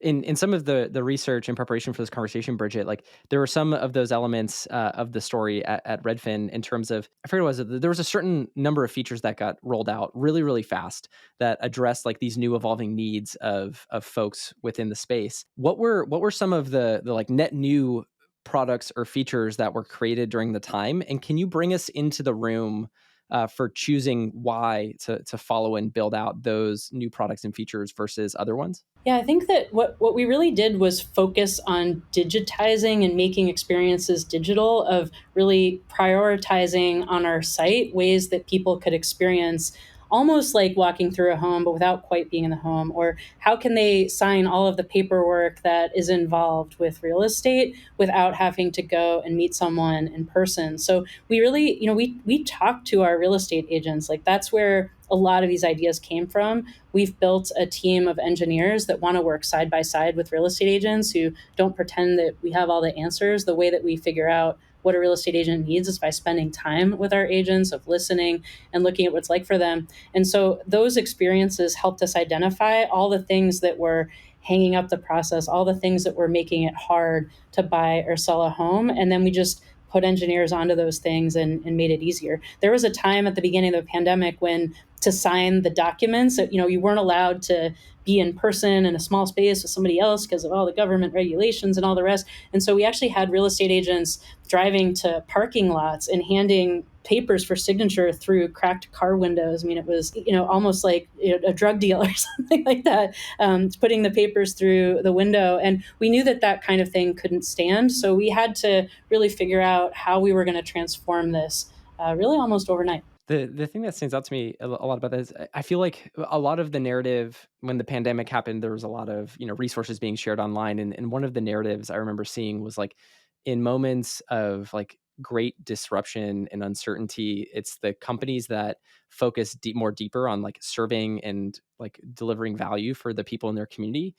in some of the research in preparation for this conversation, Bridget, like there were some of those elements of the story at Redfin in terms of, I forget what it was, there was a certain number of features that got rolled out really, really fast that addressed like these new evolving needs of folks within the space. What were some of the like net new products or features that were created during the time? And can you bring us into the room for choosing why to follow and build out those new products and features versus other ones? Yeah, I think that what we really did was focus on digitizing and making experiences digital, of really prioritizing on our site ways that people could experience almost like walking through a home, but without quite being in the home. Or how can they sign all of the paperwork that is involved with real estate without having to go and meet someone in person? So we really, we talked to our real estate agents. Like that's where a lot of these ideas came from. We've built a team of engineers that want to work side by side with real estate agents who don't pretend that we have all the answers. The way that we figure out what a real estate agent needs is by spending time with our agents, of listening and looking at what's like for them. And so those experiences helped us identify all the things that were hanging up the process, all the things that were making it hard to buy or sell a home. And then we just put engineers onto those things and made it easier. There was a time at the beginning of the pandemic when to sign the documents, you weren't allowed to be in person in a small space with somebody else because of all the government regulations and all the rest. And so we actually had real estate agents driving to parking lots and handing papers for signature through cracked car windows. I mean, it was, almost like a drug deal or something like that, putting the papers through the window. And we knew that that kind of thing couldn't stand. So we had to really figure out how we were going to transform this really almost overnight. The thing that stands out to me a lot about that is I feel like a lot of the narrative when the pandemic happened, there was a lot of, resources being shared online. And one of the narratives I remember seeing was like in moments of like great disruption and uncertainty, it's the companies that focus more deeper on like serving and like delivering value for the people in their community,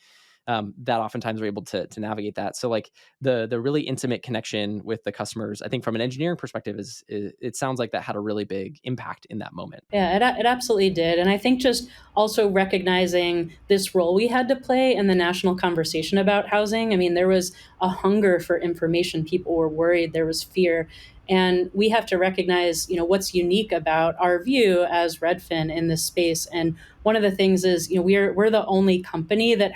that oftentimes are able to navigate that. So like the really intimate connection with the customers, I think from an engineering perspective is it sounds like that had a really big impact in that moment. Yeah, it absolutely did. And I think just also recognizing this role we had to play in the national conversation about housing. I mean, there was a hunger for information. People were worried. There was fear. And we have to recognize, what's unique about our view as Redfin in this space. And one of the things is, we're the only company that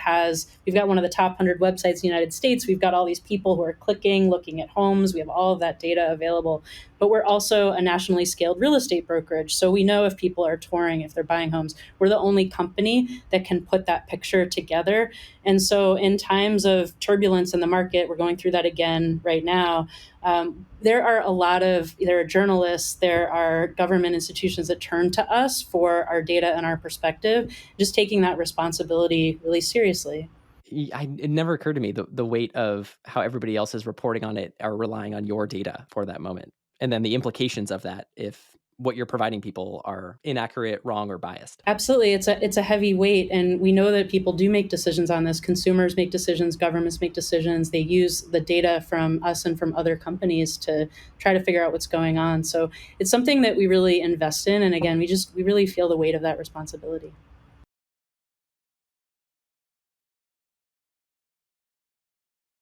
we've got one of the top 100 websites in the United States. We've got all these people who are clicking, looking at homes. We have all of that data available. But we're also a nationally scaled real estate brokerage. So we know if people are touring, if they're buying homes. We're the only company that can put that picture together. And so in times of turbulence in the market, we're going through that again right now. There are journalists, there are government institutions that turn to us for our data and our perspective, just taking that responsibility really seriously. It never occurred to me the weight of how everybody else is reporting on it are relying on your data for that moment. And then the implications of that if what you're providing people are inaccurate, wrong, or biased. Absolutely. It's a heavy weight. And we know that people do make decisions on this. Consumers make decisions, governments make decisions. They use the data from us and from other companies to try to figure out what's going on. So it's something that we really invest in. And again, we really feel the weight of that responsibility.